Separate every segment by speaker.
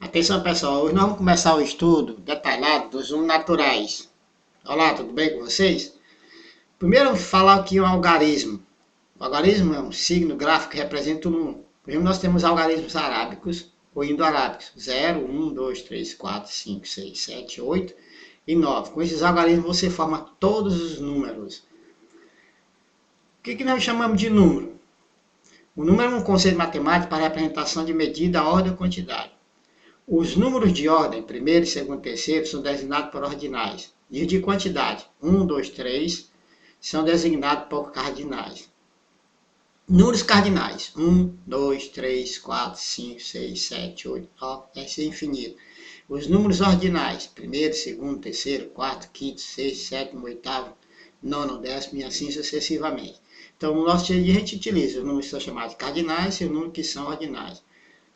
Speaker 1: Atenção pessoal, hoje nós vamos começar o estudo detalhado dos números naturais. Olá, tudo bem com vocês? Primeiro vamos falar aqui um algarismo. O algarismo é um signo gráfico que representa um número. Por exemplo, nós temos algarismos arábicos ou indo-arábicos. 0, 1, 2, 3, 4, 5, 6, 7, 8 e 9. Com esses algarismos você forma todos os números. O que nós chamamos de número? O número é um conceito matemático para a representação de medida, ordem ou quantidade. Os números de ordem, primeiro, segundo e terceiro, são designados por ordinais. E os de quantidade, 1, 2, 3, são designados por cardinais. Números cardinais, 1, 2, 3, 4, 5, 6, 7, 8, 9, esse é infinito. Os números ordinais, primeiro, segundo, terceiro, quarto, quinto, sexto, sétimo, oitavo, nono, décimo e assim sucessivamente. Então, no nosso dia a dia, a gente utiliza os números que são chamados cardinais e os números que são ordinais.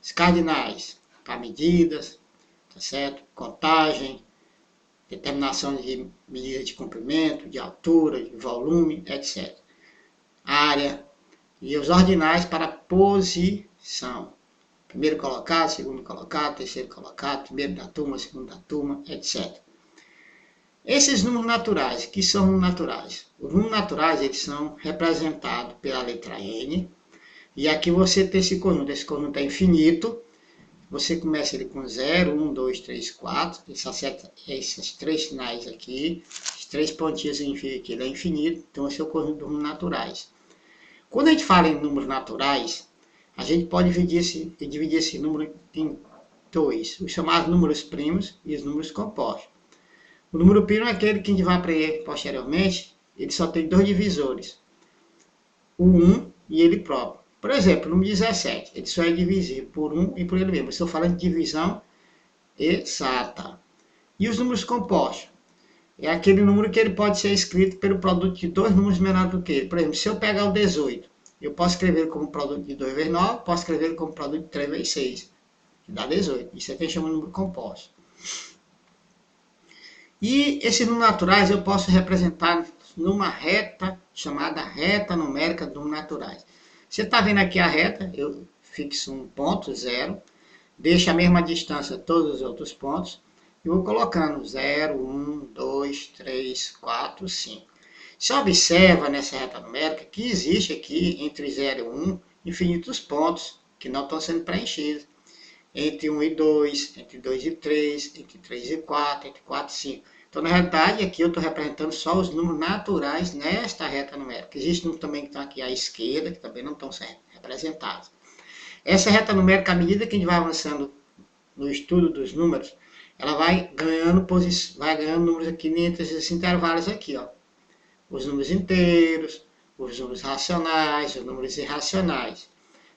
Speaker 1: Os cardinais, para medidas, tá certo? Contagem, determinação de medida de comprimento, de altura, de volume, etc. Área. E os ordinais para posição. Primeiro colocado, segundo colocado, terceiro colocado, primeiro da turma, segundo da turma, etc. Esses números naturais, que são números naturais? Os números naturais, eles são representados pela letra N. E aqui você tem esse conjunto é infinito. Você começa ele com 0, 1, 2, 3, 4. Esses três sinais aqui, esses três pontinhos significam que ele é infinito. Então, esse é o conjunto de números naturais. Quando a gente fala em números naturais, a gente pode dividir esse número em dois. Os chamados números primos e os números compostos. O número primo é aquele que a gente vai aprender posteriormente. Ele só tem dois divisores. O 1 e ele próprio. Por exemplo, o número 17, ele só é divisível por 1 e por ele mesmo. Estou falando de divisão exata. E os números compostos? É aquele número que ele pode ser escrito pelo produto de dois números menores do que ele. Por exemplo, se eu pegar o 18, eu posso escrever como produto de 2 vezes 9, posso escrever como produto de 3 vezes 6, que dá 18. Isso é que a gente chama de número composto. E esses números naturais eu posso representar numa reta chamada reta numérica de números naturais. Você está vendo aqui a reta, eu fixo um ponto, 0, deixo a mesma distância todos os outros pontos, e vou colocando 0, 1, 2, 3, 4, 5. Você observa nessa reta numérica que existe aqui entre 0 e 1 infinitos pontos que não estão sendo preenchidos. Entre 1 e 2, entre 2 e 3, entre 3 e 4, entre 4 e 5. Então, na realidade, aqui eu estou representando só os números naturais nesta reta numérica. Existem números também que estão aqui à esquerda, que também não estão sendo representados. Essa reta numérica, à medida que a gente vai avançando no estudo dos números, ela vai ganhando números aqui entre esses intervalos aqui, ó. Os números inteiros, os números racionais, os números irracionais.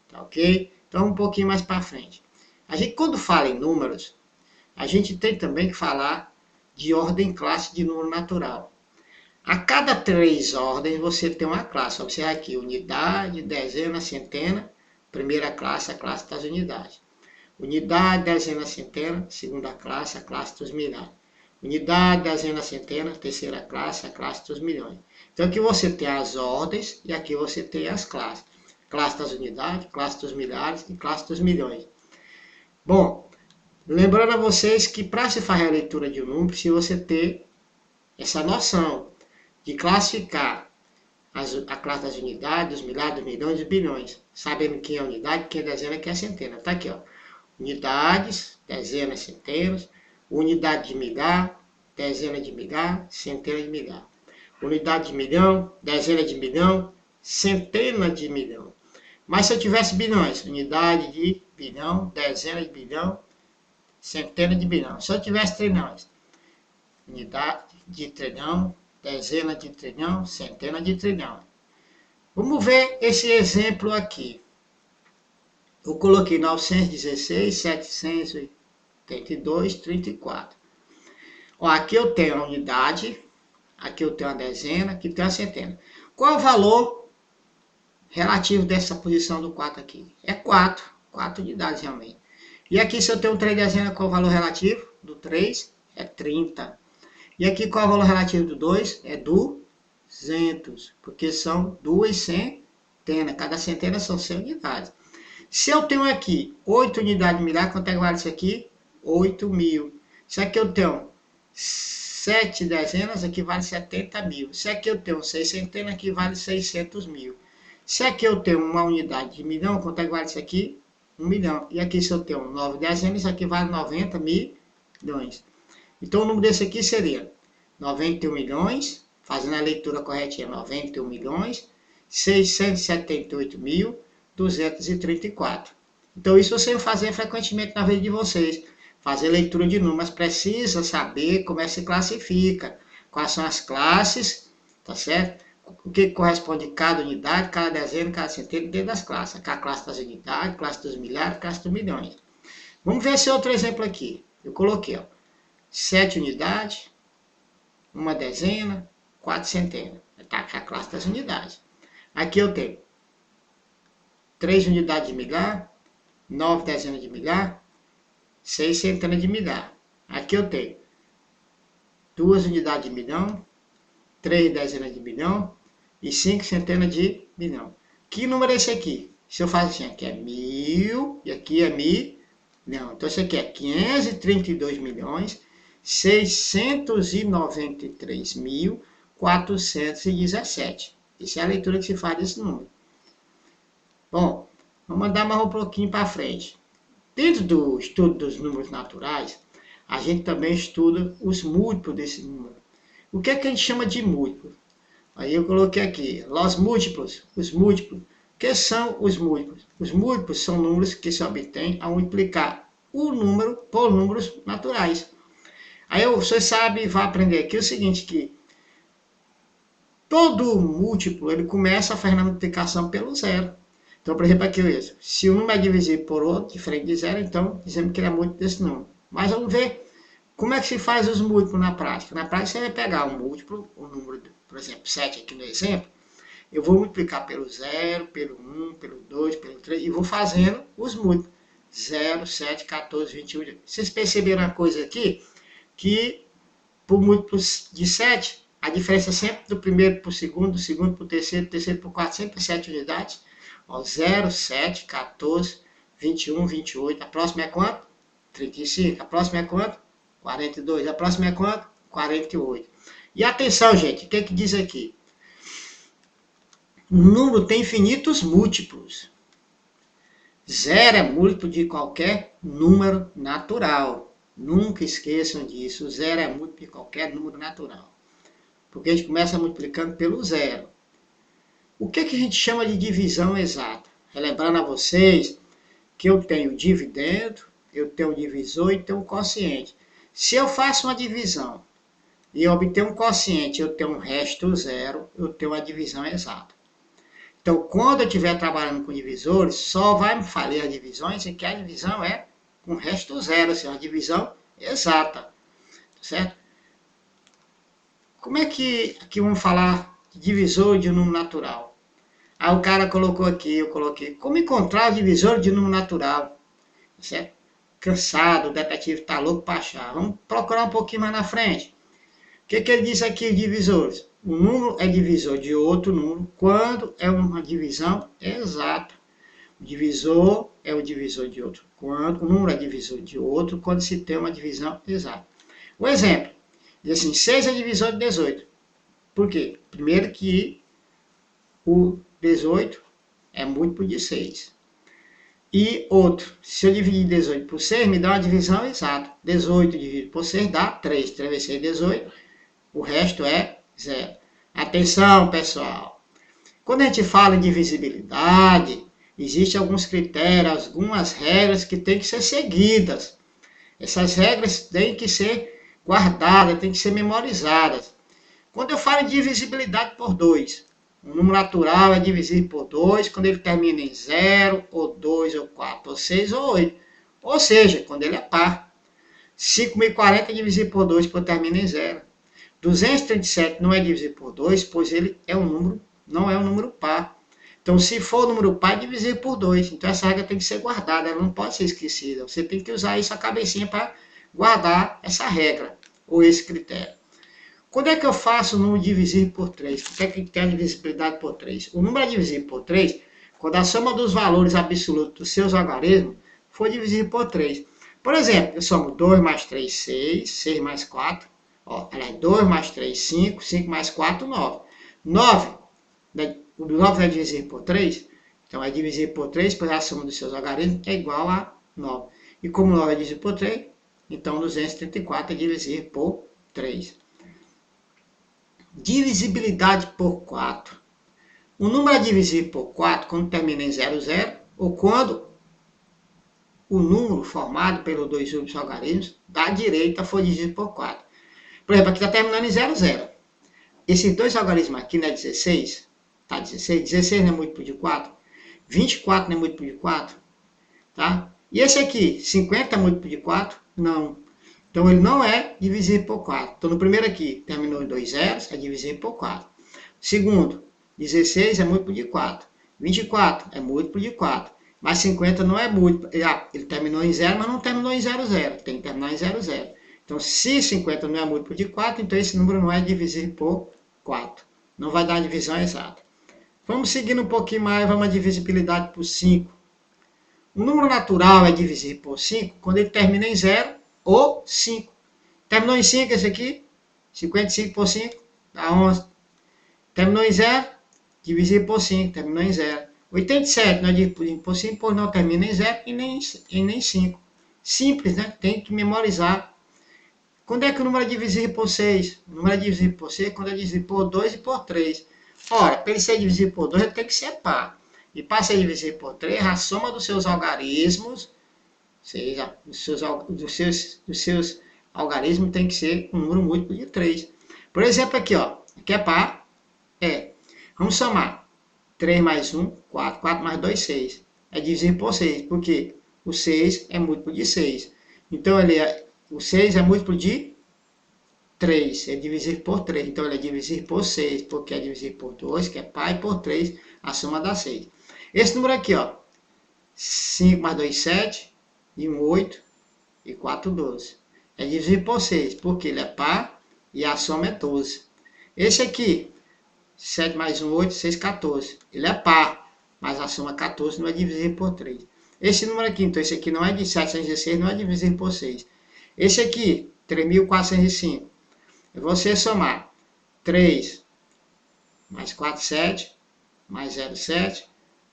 Speaker 1: Tá ok? Então, um pouquinho mais para frente. A gente, quando fala em números, a gente tem também que falar de ordem classe de número natural. A cada 3 ordens você tem uma classe. Observe aqui, unidade, dezena, centena, primeira classe, a classe das unidades. Unidade, dezena, centena, segunda classe, a classe dos milhares. Unidade, dezena, centena, terceira classe, a classe dos milhões. Então aqui você tem as ordens e aqui você tem as classes. Classe das unidades, classe dos milhares e classe dos milhões. Bom, lembrando a vocês que para se fazer a leitura de um número, precisa você ter essa noção de classificar a classe das unidades, dos milhares, dos milhões e dos bilhões. Sabendo quem é unidade, quem é dezena, quem é centena. Está aqui, ó. Unidades, dezenas, centenas. Unidade de milhar, dezena de milhar, centena de milhar. Unidade de milhão, dezena de milhão, centena de milhão. Mas se eu tivesse bilhões, unidade de bilhão, dezena de bilhão, centena de bilhão. Se eu tivesse trilhões, unidade de trilhão, dezena de trilhão, centena de trilhão. Vamos ver esse exemplo aqui. Eu coloquei 916, 782, 34. Ó, aqui eu tenho a unidade, aqui eu tenho a dezena, aqui eu tenho a centena. Qual é o valor relativo dessa posição do 4 aqui? É 4 unidades realmente. E aqui, se eu tenho 3 dezenas, qual é o valor relativo do 3? É 30. E aqui, qual é o valor relativo do 2? É 200, porque são 2 centenas. Cada centena são 100 unidades. Se eu tenho aqui 8 unidades de milhar, quanto é que vale isso aqui? 8.000. Se aqui eu tenho 7 dezenas, aqui vale 70.000. Se aqui eu tenho 6 centenas, aqui vale 600.000. Se aqui eu tenho uma unidade de milhão, quanto é que vale isso aqui? 1 milhão. E aqui se eu tenho 9 dezenas, isso aqui vale 90 milhões. Então o número desse aqui seria 91 milhões, fazendo a leitura corretinha, 91 milhões, 678.234. Então isso você vai fazer frequentemente na vida de vocês. Fazer leitura de números, precisa saber como é que se classifica, quais são as classes, tá certo? O que corresponde a cada unidade, cada dezena, cada centena, dentro das classes. A classe das unidades, classe dos milhares, classe dos milhões. Vamos ver esse outro exemplo aqui. Eu coloquei, ó, 7 unidades, uma dezena, 4 centenas. Tá aqui a classe das unidades. Aqui eu tenho 3 unidades de milhar, 9 dezenas de milhar, 6 centenas de milhar. Aqui eu tenho 2 unidades de milhão, 3 dezenas de milhão e 5 centenas de milhão. Que número é esse aqui? Se eu faço assim, aqui é 1000 e aqui é milhão. Então esse aqui é 532 milhões, 693.417. Essa é a leitura que se faz desse número. Bom, vamos andar mais um pouquinho para frente. Dentro do estudo dos números naturais, a gente também estuda os múltiplos desse número. O que é que a gente chama de múltiplo? Aí eu coloquei aqui, os múltiplos. O que são os múltiplos? Os múltiplos são números que se obtêm ao multiplicar o número por números naturais. Aí você sabe, vai aprender aqui o seguinte, que todo múltiplo ele começa a fazer a multiplicação pelo zero. Então, por exemplo, aqui isso. Se um número é divisível por outro, diferente de zero, então dizemos que ele é múltiplo desse número. Mas vamos ver como é que se faz os múltiplos na prática. Na prática, você vai pegar um múltiplo, o número, por exemplo, 7 aqui no exemplo, eu vou multiplicar pelo 0, pelo 1, pelo 2, pelo 3, e vou fazendo os múltiplos. 0, 7, 14, 21. Vocês perceberam uma coisa aqui? Que por múltiplos de 7, a diferença sempre do primeiro para o segundo, do segundo para o terceiro, do terceiro para o quarto, sempre 7 unidades. Ó, 0, 7, 14, 21, 28. A próxima é quanto? 35. A próxima é quanto? 42. A próxima é quanto? 48. E atenção, gente, o que diz aqui? O número tem infinitos múltiplos. 0 é múltiplo de qualquer número natural. Nunca esqueçam disso. 0 é múltiplo de qualquer número natural. Porque a gente começa multiplicando pelo 0. O que a gente chama de divisão exata? Relembrando a vocês que eu tenho dividendo, eu tenho divisor e tenho um quociente. Se eu faço uma divisão e eu obtenho um quociente, eu tenho um resto zero, eu tenho uma divisão exata. Então, quando eu estiver trabalhando com divisores, só vai me fazer as divisões em que a divisão é com resto zero, assim, uma divisão exata. Certo? Como é que aqui vamos falar de divisor de um número natural? Aí o cara colocou aqui, eu coloquei, como encontrar o divisor de número natural? Certo? Cansado, o detetive está louco para achar. Vamos procurar um pouquinho mais na frente. O que ele diz aqui, divisores? Um número é divisor de outro número quando é uma divisão exata. O divisor é o divisor de outro. Quando o número é divisor de outro, quando se tem uma divisão exata. O exemplo, diz assim, 6 é divisor de 18. Por quê? Primeiro que o 18 é múltiplo de 6. E outro, se eu dividir 18 por 6, me dá uma divisão exata. 18 dividido por 6 dá 3. 3 vezes 6 é 18. O resto é 0. Atenção, pessoal. Quando a gente fala em divisibilidade, existem alguns critérios, algumas regras que têm que ser seguidas. Essas regras têm que ser guardadas, têm que ser memorizadas. Quando eu falo em divisibilidade por 2, um número natural é divisível por 2 quando ele termina em 0, ou 2, ou 4, ou 6, ou 8. Ou seja, quando ele é par. 5.040 é divisível por 2 quando termina em 0. 237 não é divisível por 2, pois ele é um número, não é um número par. Então, se for um número par, é divisível por 2. Então, essa regra tem que ser guardada, ela não pode ser esquecida. Você tem que usar isso a cabecinha para guardar essa regra, ou esse critério. Quando é que eu faço o número divisível por 3? Por que é que tem a divisibilidade por 3? O número é divisível por 3 quando a soma dos valores absolutos dos seus algarismos for divisível por 3. Por exemplo, eu somo 2 mais 3, 6, 6 mais 4, ó, ela é 2 mais 3, 5, 5 mais 4, 9. 9, o 9 é divisível por 3, então é divisível por 3, pois a soma dos seus algarismos é igual a 9. E como 9 é divisível por 3, então 234 é divisível por 3. Divisibilidade por 4. O número é divisível por 4 quando termina em 0, 0, ou quando o número formado pelos dois últimos algarismos da direita for dividido por 4. Por exemplo, aqui está terminando em 0, 0. Esses dois algarismos aqui não é 16? Tá 16? 16 não é múltiplo de 4? 24 não é múltiplo de 4? Tá? E esse aqui, 50 é múltiplo de 4? Não. Então ele não é divisível por 4. Então no primeiro aqui, terminou em 2 zeros, é divisível por 4. Segundo, 16 é múltiplo de 4. 24 é múltiplo de 4. Mas 50 não é múltiplo. Ele terminou em 0, mas não terminou em 0, 0. Tem que terminar em 0, 0. Então se 50 não é múltiplo de 4, então esse número não é divisível por 4. Não vai dar a divisão exata. Vamos seguindo um pouquinho mais, vamos a divisibilidade por 5. O número natural é divisível por 5 quando ele termina em 0 ou 5. Terminou em 5 esse aqui? 55 por 5 dá 11. Terminou em 0? Divisível por 5, terminou em 0. 87 não é divisível por 5, pois não termina em 0 e nem 5. Simples, né? Tem que memorizar. Quando é que o número é divisível por 6? O número é divisível por 6 quando é divisível por 2 e por 3. Ora, para ele ser divisível por 2, ele tem que ser par. E para ser divisível por 3, a soma dos seus algarismos, seja, dos seus algarismos tem que ser um número múltiplo de 3. Por exemplo, aqui, ó, aqui é par, vamos somar. 3 mais 1, 4. 4 mais 2, 6. É divisível por 6, porque o 6 é múltiplo de 6. Então, o 6 é múltiplo de 3. É divisível por 3. Então, ele é divisível por 6, porque é divisível por 2, que é par, e por 3, a soma dá 6. Esse número aqui, ó, 5 mais 2, 7, e 1, 8, e 4, 12. É divisível por 6, porque ele é par, e a soma é 12. Esse aqui, 7 mais 1, 8, 6, 14. Ele é par, mas a soma 14 não é divisível por 3. Esse número aqui, então esse aqui não é de 716, não é divisível por 6. Esse aqui, 3.405. É você somar 3 mais 4, 7, mais 0, 7,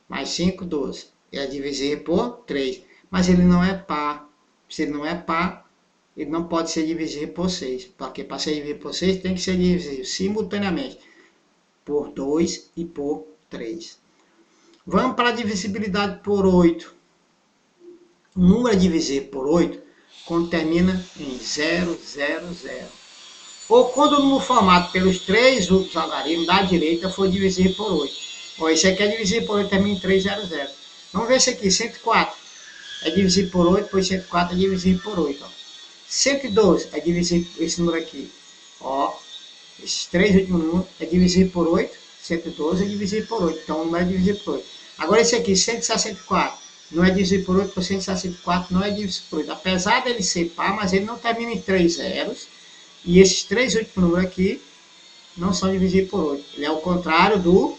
Speaker 1: mais 5, 12. Ele é divisível por 3, mas ele não é par. Se ele não é par, ele não pode ser divisível por 6, porque para ser divisível por 6 tem que ser divisível simultaneamente por 2 e por 3. Vamos para a divisibilidade por 8. O número é divisível por 8 quando termina em 0, 0, 0. Ou quando o número formado pelos três últimos algarismos da direita for divisível por 8. Ó, esse aqui é divisível por 8, termina em 3, 0, 0. Vamos ver esse aqui, 104. É divisível por 8, pois 104 é divisível por 8. Ó. 112 é divisível por esse número aqui. Ó, esses três últimos números é divisível por 8. 112 é divisível por 8. Então, o número é divisível por 8. Agora, esse aqui, 164, não é divisível por 8, por 164 não é divisível por 8. Apesar dele ser par, mas ele não termina em 3 zeros. E esses três últimos números aqui não são divisíveis por 8. Ele é o contrário do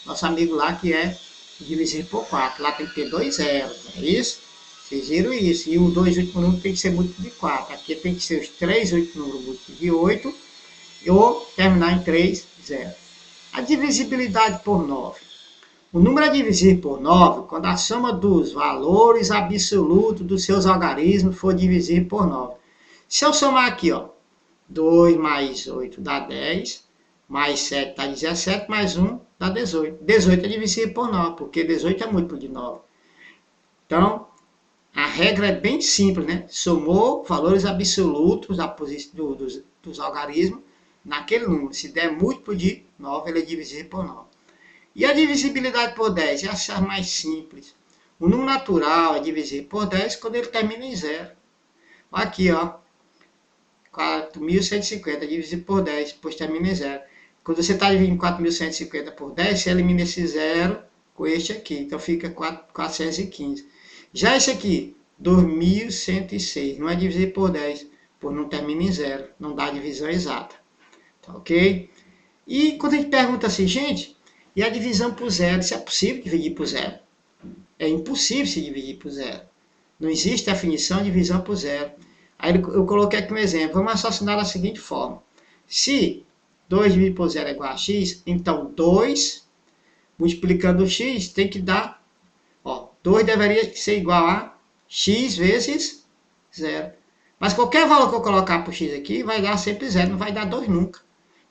Speaker 1: nosso amigo lá, que é divisível por 4. Lá tem que ter 2 zeros, não é isso? Vocês viram isso. E os dois últimos números tem que ser múltiplo de 4. Aqui tem que ser os três últimos números múltiplos de 8 ou terminar em 3, 0. A divisibilidade por 9. O número é divisível por 9 quando a soma dos valores absolutos dos seus algarismos for divisível por 9. Se eu somar aqui, ó, 2 mais 8 dá 10, mais 7 dá 17, mais 1 dá 18. 18 é divisível por 9, porque 18 é múltiplo de 9. Então, a regra é bem simples, né? Somou valores absolutos dos algarismos naquele número. Se der múltiplo de 9, ele é divisível por 9. E a divisibilidade por 10 é achar mais simples. O número natural é divisível por 10 quando ele termina em 0. Aqui, ó. 4.150 dividido por 10, depois termina em 0. Quando você está dividindo 4.150 por 10, você elimina esse 0 com este aqui. Então fica 415. Já esse aqui, 2.106, não é dividido por 10, pois não termina em 0. Não dá a divisão exata. Tá ok? E quando a gente pergunta assim, gente, e a divisão por 0? Se é possível dividir por 0? É impossível se dividir por 0. Não existe definição de divisão por zero. Aí eu coloquei aqui um exemplo. Vamos raciocinar da seguinte forma. Se 2 dividido por zero é igual a x, então 2 multiplicando o x tem que dar, 2 deveria ser igual a x vezes zero. Mas qualquer valor que eu colocar para o x aqui vai dar sempre zero, não vai dar 2 nunca.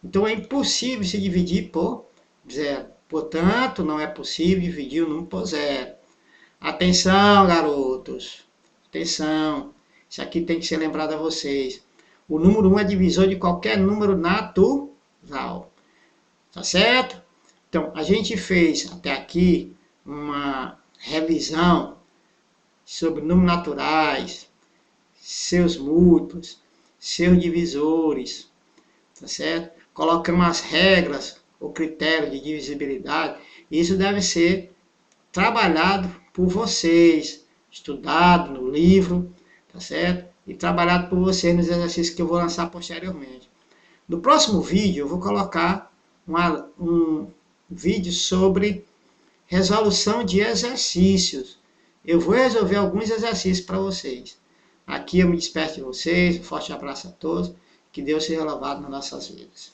Speaker 1: Então é impossível se dividir por zero. Portanto, não é possível dividir o número por zero. Atenção, garotos. Atenção. Isso aqui tem que ser lembrado a vocês. O número 1 é divisor de qualquer número natural. Tá certo? Então, a gente fez até aqui uma revisão sobre números naturais, seus múltiplos, seus divisores, tá certo? Colocamos as regras, o critério de divisibilidade. Isso deve ser trabalhado por vocês, estudado no livro, tá certo? E trabalhado por vocês nos exercícios que eu vou lançar posteriormente. No próximo vídeo eu vou colocar um vídeo sobre resolução de exercícios. Eu vou resolver alguns exercícios para vocês. Aqui eu me despeço de vocês, um forte abraço a todos, que Deus seja louvado nas nossas vidas.